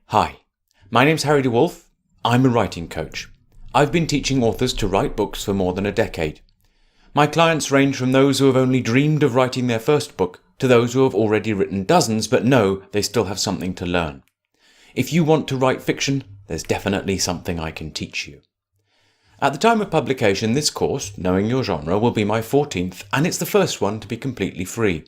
Hi, my name's Harry Dewulf. I'm a writing coach. I've been teaching authors to write books for more than a decade. My clients range from those who have only dreamed of writing their first book to those who have already written dozens but know they still have something to learn. If you want to write fiction, there's definitely something I can teach you. At the time of publication, this course, Knowing Your Genre, will be my 14th, and it's the first one to be completely free.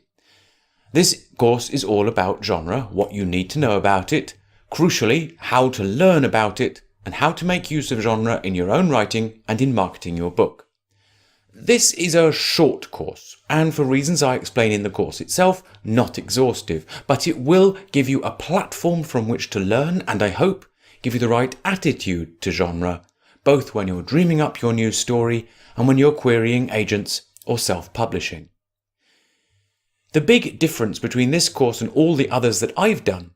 This course is all about genre, what you need to know about it, crucially, how to learn about it, and how to make use of genre in your own writing and in marketing your book. This is a short course, and for reasons I explain in the course itself, not exhaustive, but it will give you a platform from which to learn and, I hope, give you the right attitude to genre, both when you're dreaming up your new story and when you're querying agents or self-publishing. The big difference between this course and all the others that I've done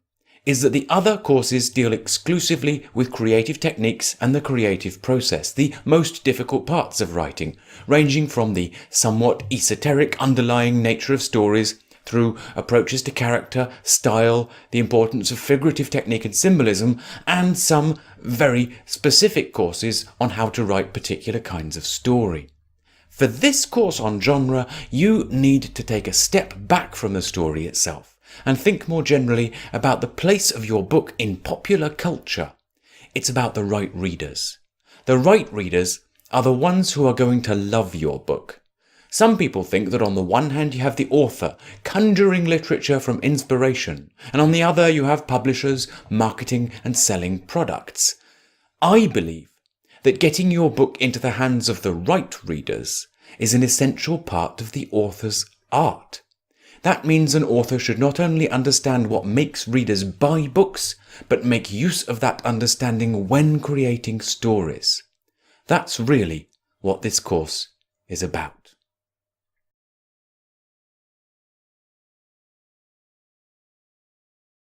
is that the other courses deal exclusively with creative techniques and the creative process, the most difficult parts of writing, ranging from the somewhat esoteric underlying nature of stories through approaches to character, style, the importance of figurative technique and symbolism, and some very specific courses on how to write particular kinds of story. For this course on genre, you need to take a step back from the story itself and think more generally about the place of your book in popular culture. It's about the right readers. The right readers are the ones who are going to love your book. Some people think that on the one hand you have the author conjuring literature from inspiration, and on the other you have publishers marketing and selling products. I believe that getting your book into the hands of the right readers is an essential part of the author's art. That means an author should not only understand what makes readers buy books, but make use of that understanding when creating stories. That's really what this course is about.